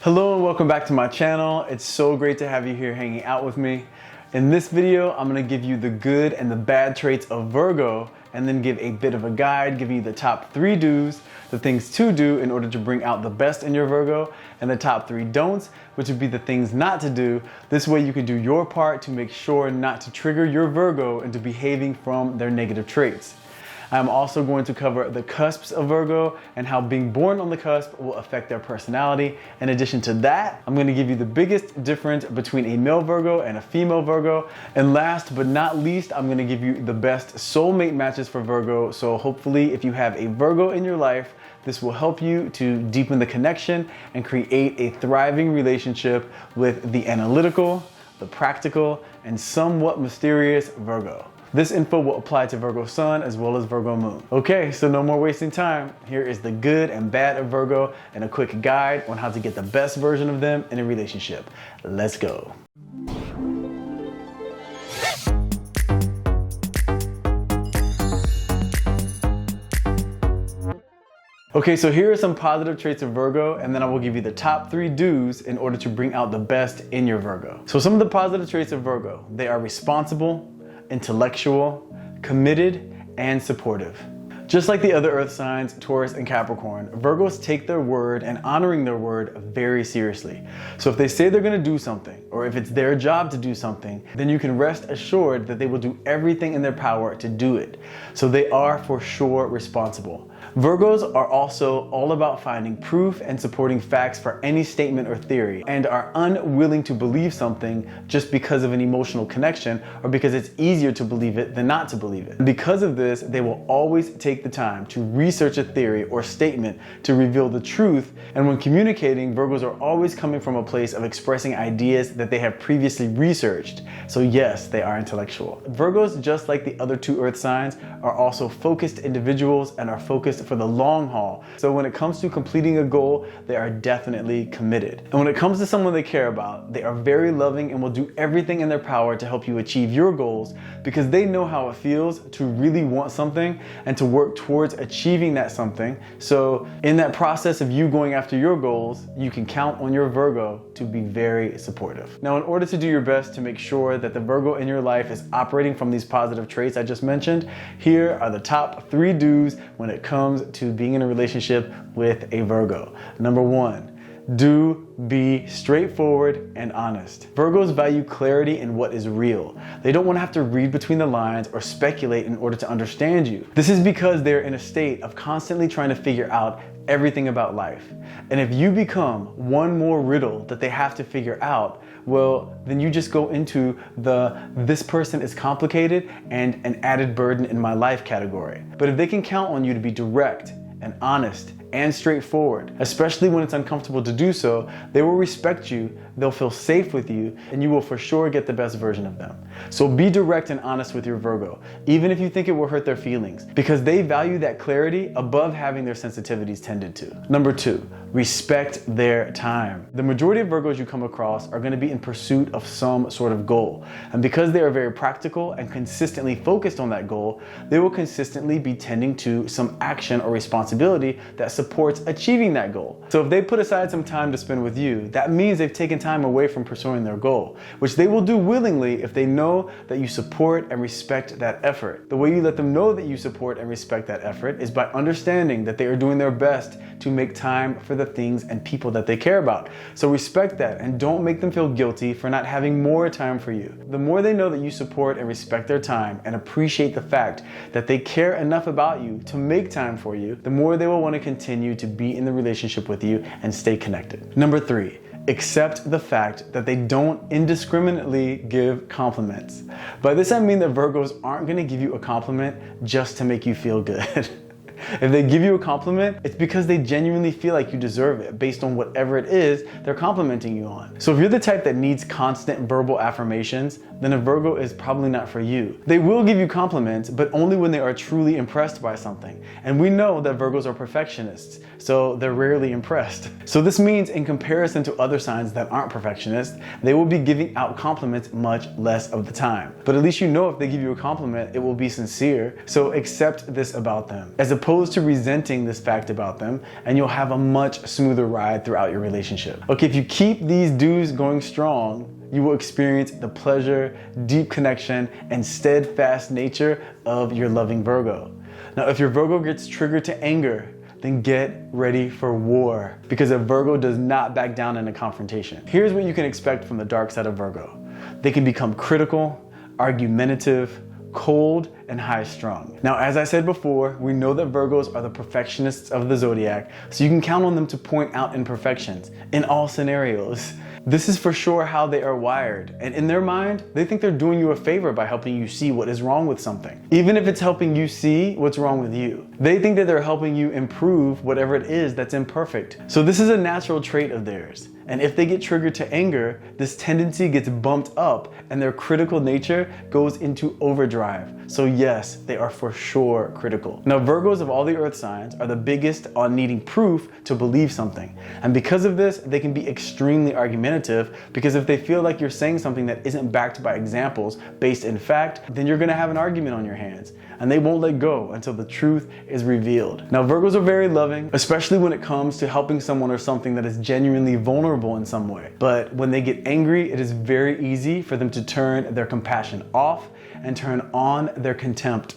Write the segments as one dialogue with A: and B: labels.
A: Hello and welcome back to my channel. It's so great to have you here hanging out with me. In this video, I'm gonna give you the good and the bad traits of Virgo and then give a bit of a guide, give you the top 3 do's, the things to do in order to bring out the best in your Virgo, and the top 3 don'ts, which would be the things not to do. This way you can do your part to make sure not to trigger your Virgo into behaving from their negative traits. I'm also going to cover the cusps of Virgo and how being born on the cusp will affect their personality. In addition to that, I'm going to give you the biggest difference between a male Virgo and a female Virgo. And last but not least, I'm going to give you the best soulmate matches for Virgo. So hopefully if you have a Virgo in your life, this will help you to deepen the connection and create a thriving relationship with the analytical, the practical, and somewhat mysterious Virgo. This info will apply to Virgo Sun as well as Virgo Moon. Okay, so no more wasting time. Here is the good and bad of Virgo and a quick guide on how to get the best version of them in a relationship. Let's go. Okay, so here are some positive traits of Virgo, and then I will give you the top 3 do's in order to bring out the best in your Virgo. So some of the positive traits of Virgo: they are responsible, intellectual, committed, and supportive. Just like the other earth signs, Taurus and Capricorn, Virgos take their word and honoring their word very seriously. So if they say they're going to do something, or if it's their job to do something, then you can rest assured that they will do everything in their power to do it. So they are for sure responsible. Virgos are also all about finding proof and supporting facts for any statement or theory, and are unwilling to believe something just because of an emotional connection or because it's easier to believe it than not to believe it. Because of this, they will always take the time to research a theory or statement to reveal the truth, and when communicating, Virgos are always coming from a place of expressing ideas that they have previously researched. So yes, they are intellectual. Virgos, just like the other 2 earth signs, are also focused individuals and are focused for the long haul. So when it comes to completing a goal, they are definitely committed. And when it comes to someone they care about, they are very loving and will do everything in their power to help you achieve your goals, because they know how it feels to really want something and to work towards achieving that something. So in that process of you going after your goals, you can count on your Virgo to be very supportive. Now, in order to do your best to make sure that the Virgo in your life is operating from these positive traits I just mentioned, here are the top 3 do's when it comes to being in a relationship with a Virgo. Number 1, do be straightforward and honest. Virgos value clarity in what is real. They don't want to have to read between the lines or speculate in order to understand you. This is because they're in a state of constantly trying to figure out everything about life. And if you become one more riddle that they have to figure out, well, then you just go into the "this person is complicated and an added burden in my life" category. But if they can count on you to be direct and honest and straightforward, especially when it's uncomfortable to do so, they will respect you, they'll feel safe with you, and you will for sure get the best version of them. So be direct and honest with your Virgo, even if you think it will hurt their feelings, because they value that clarity above having their sensitivities tended to. Number 2, respect their time. The majority of Virgos you come across are going to be in pursuit of some sort of goal. And because they are very practical and consistently focused on that goal, they will consistently be tending to some action or responsibility that supports achieving that goal. So if they put aside some time to spend with you, that means they've taken time away from pursuing their goal, which they will do willingly if they know that you support and respect that effort. The way you let them know that you support and respect that effort is by understanding that they are doing their best to make time for the things and people that they care about. So respect that and don't make them feel guilty for not having more time for you. The more they know that you support and respect their time and appreciate the fact that they care enough about you to make time for you, the more they will want to continue to be in the relationship with you and stay connected. Number 3, accept the fact that they don't indiscriminately give compliments. By this I mean that Virgos aren't going to give you a compliment just to make you feel good. If they give you a compliment, it's because they genuinely feel like you deserve it based on whatever it is they're complimenting you on. So if you're the type that needs constant verbal affirmations, then a Virgo is probably not for you. They will give you compliments, but only when they are truly impressed by something. And we know that Virgos are perfectionists, so they're rarely impressed. So this means in comparison to other signs that aren't perfectionists, they will be giving out compliments much less of the time. But at least you know if they give you a compliment, it will be sincere. So accept this about them. As opposed opposed to resenting this fact about them, and you'll have a much smoother ride throughout your relationship. Okay, if you keep these dues going strong, you will experience the pleasure, deep connection, and steadfast nature of your loving Virgo. Now, if your Virgo gets triggered to anger, then get ready for war, because a Virgo does not back down in a confrontation. Here's what you can expect from the dark side of Virgo. They can become critical, argumentative, cold, and high-strung. Now, as I said before, we know that Virgos are the perfectionists of the zodiac, so you can count on them to point out imperfections in all scenarios. This is for sure how they are wired, and in their mind, they think they're doing you a favor by helping you see what is wrong with something, even if it's helping you see what's wrong with you. They think that they're helping you improve whatever it is that's imperfect. So this is a natural trait of theirs. And if they get triggered to anger, this tendency gets bumped up and their critical nature goes into overdrive. So yes, they are for sure critical. Now, Virgos of all the earth signs are the biggest on needing proof to believe something. And because of this, they can be extremely argumentative, because if they feel like you're saying something that isn't backed by examples based in fact, then you're gonna have an argument on your hands, and they won't let go until the truth is revealed. Now, Virgos are very loving, especially when it comes to helping someone or something that is genuinely vulnerable in some way. But when they get angry, it is very easy for them to turn their compassion off and turn on their contempt.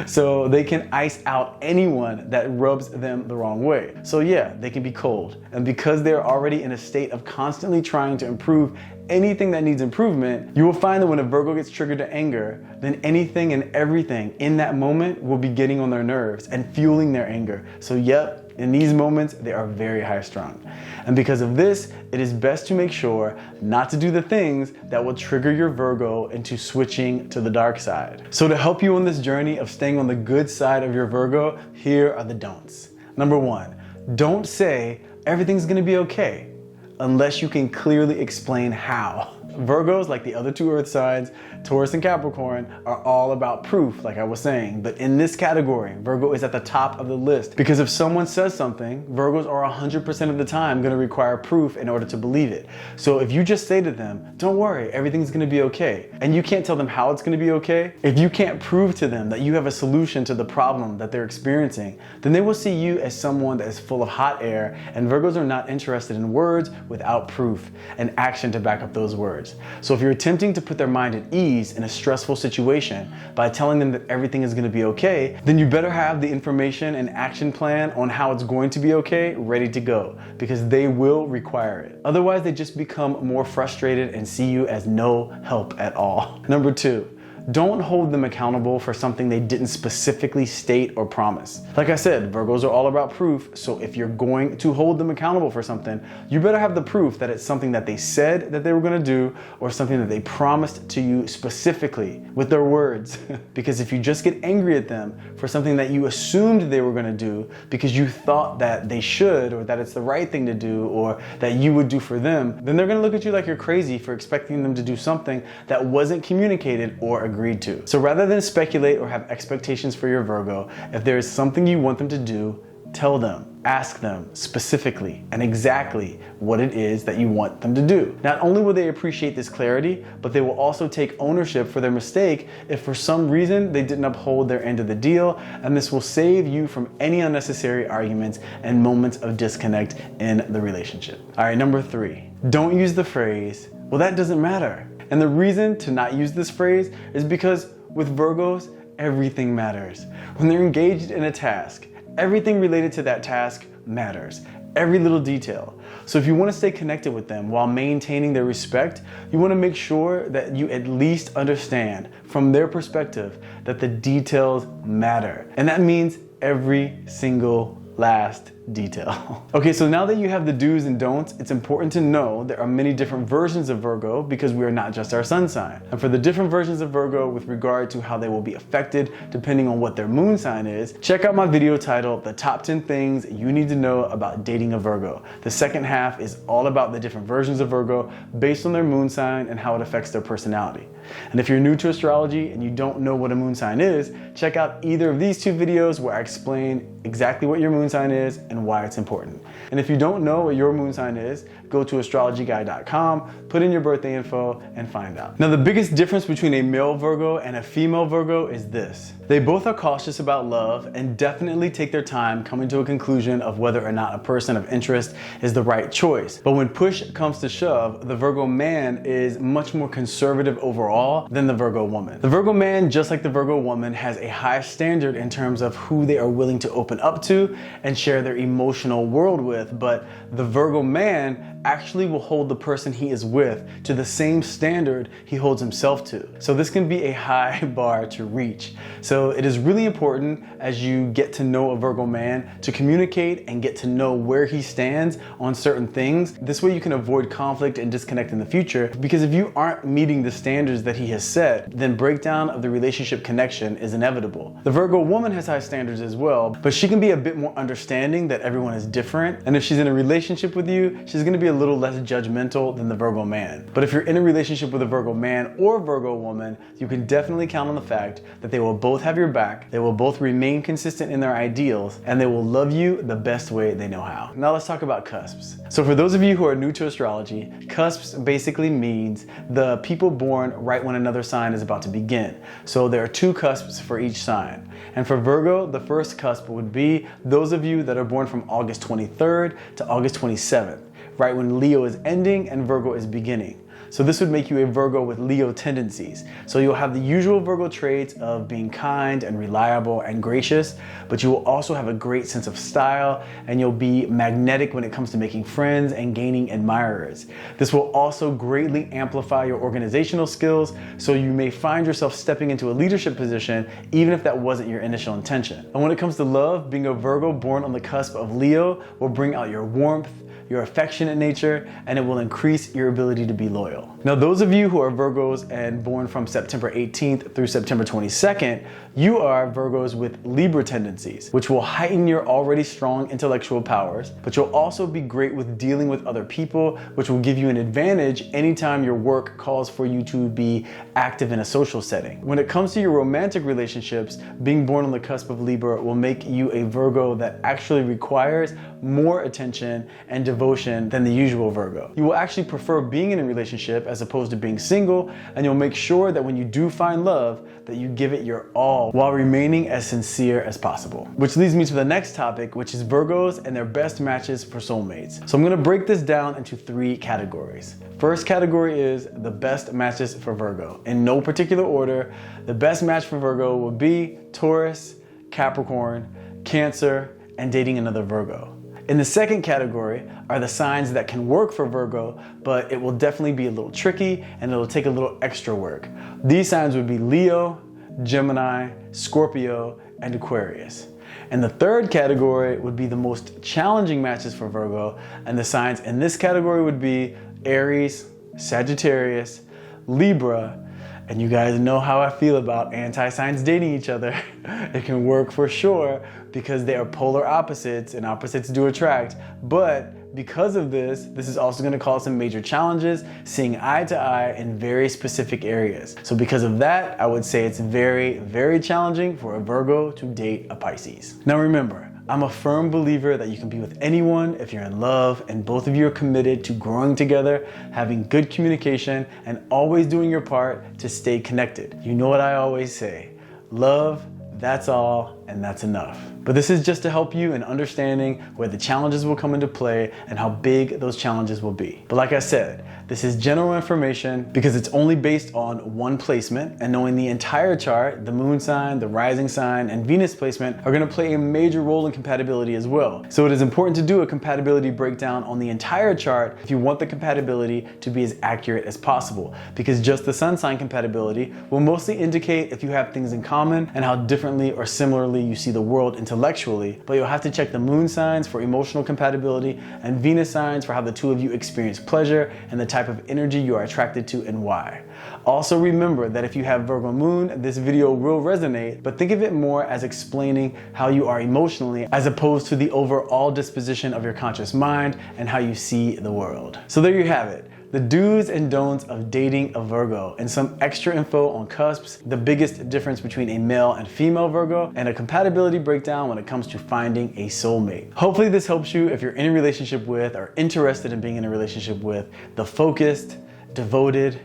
A: So they can ice out anyone that rubs them the wrong way. So yeah, they can be cold. And because they're already in a state of constantly trying to improve anything that needs improvement, you will find that when a Virgo gets triggered to anger, then anything and everything in that moment will be getting on their nerves and fueling their anger. So yep, in these moments, they are very high strung. And because of this, it is best to make sure not to do the things that will trigger your Virgo into switching to the dark side. So to help you on this journey of staying on the good side of your Virgo, here are the don'ts. Number 1, don't say everything's gonna be okay unless you can clearly explain how. Virgos, like the other two earth signs, Taurus and Capricorn, are all about proof, like I was saying. But in this category, Virgo is at the top of the list, because if someone says something, Virgos are 100% of the time going to require proof in order to believe it. So if you just say to them, don't worry, everything's going to be okay, and you can't tell them how it's going to be okay, if you can't prove to them that you have a solution to the problem that they're experiencing, then they will see you as someone that is full of hot air, and Virgos are not interested in words without proof and action to back up those words. So if you're attempting to put their mind at ease in a stressful situation by telling them that everything is going to be okay, then you better have the information and action plan on how it's going to be okay ready to go, because they will require it. Otherwise, they just become more frustrated and see you as no help at all. Number 2, don't hold them accountable for something they didn't specifically state or promise. Like I said, Virgos are all about proof, so if you're going to hold them accountable for something, you better have the proof that it's something that they said that they were gonna do, or something that they promised to you specifically with their words. Because if you just get angry at them for something that you assumed they were gonna do because you thought that they should, or that it's the right thing to do, or that you would do for them, then they're gonna look at you like you're crazy for expecting them to do something that wasn't communicated or agreed to. So rather than speculate or have expectations for your Virgo, if there is something you want them to do, tell them. Ask them specifically and exactly what it is that you want them to do. Not only will they appreciate this clarity, but they will also take ownership for their mistake if for some reason they didn't uphold their end of the deal, and this will save you from any unnecessary arguments and moments of disconnect in the relationship. All right, number 3, don't use the phrase, well, that doesn't matter. And the reason to not use this phrase is because with Virgos, everything matters. When they're engaged in a task, everything related to that task matters. Every little detail. So if you want to stay connected with them while maintaining their respect, you want to make sure that you at least understand from their perspective that the details matter. And that means every single last detail. Okay, so now that you have the do's and don'ts, it's important to know there are many different versions of Virgo, because we are not just our sun sign. And for the different versions of Virgo with regard to how they will be affected depending on what their moon sign is, check out my video titled The Top 10 Things You Need to Know About Dating a Virgo. The second half is all about the different versions of Virgo based on their moon sign and how it affects their personality. And if you're new to astrology and you don't know what a moon sign is, check out either of these 2 videos where I explain exactly what your moon sign is and why it's important. And if you don't know what your moon sign is, go to astrologyguy.com, put in your birthday info, and find out. Now, the biggest difference between a male Virgo and a female Virgo is this. They both are cautious about love and definitely take their time coming to a conclusion of whether or not a person of interest is the right choice. But when push comes to shove, the Virgo man is much more conservative overall than the Virgo woman. The Virgo man, just like the Virgo woman, has a high standard in terms of who they are willing to open up to and share their emotional world with, but the Virgo man actually will hold the person he is with to the same standard he holds himself to. So this can be a high bar to reach. So it is really important as you get to know a Virgo man to communicate and get to know where he stands on certain things. This way you can avoid conflict and disconnect in the future, because if you aren't meeting the standards that he has set, then breakdown of the relationship connection is inevitable. The Virgo woman has high standards as well, but she can be a bit more understanding that everyone is different. And if she's in a relationship with you, she's going to be a little less judgmental than the Virgo man. But if you're in a relationship with a Virgo man or Virgo woman, you can definitely count on the fact that they will both have your back, they will both remain consistent in their ideals, and they will love you the best way they know how. Now let's talk about cusps. So for those of you who are new to astrology, cusps basically means the people born right when another sign is about to begin. So there are 2 cusps for each sign. And for Virgo, the first cusp would be those of you that are born from August 23rd to August 27th, right when Leo is ending and Virgo is beginning. So this would make you a Virgo with Leo tendencies. So you'll have the usual Virgo traits of being kind and reliable and gracious, but you will also have a great sense of style, and you'll be magnetic when it comes to making friends and gaining admirers. This will also greatly amplify your organizational skills, so you may find yourself stepping into a leadership position even if that wasn't your initial intention. And when it comes to love, being a Virgo born on the cusp of Leo will bring out your warmth, your affectionate nature, and it will increase your ability to be loyal. Now, those of you who are Virgos and born from September 18th through September 22nd, you are Virgos with Libra tendencies, which will heighten your already strong intellectual powers, but you'll also be great with dealing with other people, which will give you an advantage anytime your work calls for you to be active in a social setting. When it comes to your romantic relationships, being born on the cusp of Libra will make you a Virgo that actually requires more attention and devotion than the usual Virgo. You will actually prefer being in a relationship as opposed to being single, and you'll make sure that when you do find love, that you give it your all while remaining as sincere as possible. Which leads me to the next topic, which is Virgos and their best matches for soulmates. So I'm gonna break this down into 3 categories. First category is the best matches for Virgo. In no particular order, the best match for Virgo will be Taurus, Capricorn, Cancer, and dating another Virgo. In the second category are the signs that can work for Virgo, but it will definitely be a little tricky and it'll take a little extra work. These signs would be Leo, Gemini, Scorpio, and Aquarius. And the third category would be the most challenging matches for Virgo, and the signs in this category would be Aries, Sagittarius, Libra, and you guys know how I feel about anti-signs dating each other. It can work for sure because they are polar opposites and opposites do attract. But because of this is also going to cause some major challenges seeing eye to eye in very specific areas. So because of that, I would say it's very, very challenging for a Virgo to date a Pisces. Now remember, I'm a firm believer that you can be with anyone if you're in love and both of you are committed to growing together, having good communication, and always doing your part to stay connected. You know what I always say, love, that's all, and that's enough. But this is just to help you in understanding where the challenges will come into play and how big those challenges will be. But like I said, this is general information because it's only based on one placement, and knowing the entire chart, the moon sign, the rising sign, and Venus placement are going to play a major role in compatibility as well. So it is important to do a compatibility breakdown on the entire chart if you want the compatibility to be as accurate as possible, because just the sun sign compatibility will mostly indicate if you have things in common and how differently or similarly you see the world intellectually, but you'll have to check the moon signs for emotional compatibility and Venus signs for how the two of you experience pleasure and the type of energy you are attracted to and why. Also remember that if you have Virgo moon, this video will resonate, but think of it more as explaining how you are emotionally as opposed to the overall disposition of your conscious mind and how you see the world. So there you have it. the do's and don'ts of dating a Virgo, and some extra info on cusps, the biggest difference between a male and female Virgo, and a compatibility breakdown when it comes to finding a soulmate. Hopefully this helps you if you're in a relationship with or interested in being in a relationship with the focused, devoted,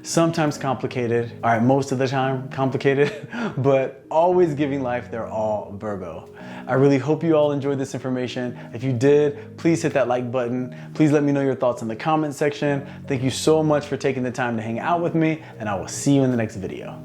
A: sometimes complicated, all right, most of the time complicated, but always giving life their all Virgo. I really hope you all enjoyed this information. If you did, please hit that like button. Please let me know your thoughts in the comment section. Thank you so much for taking the time to hang out with me, and I will see you in the next video.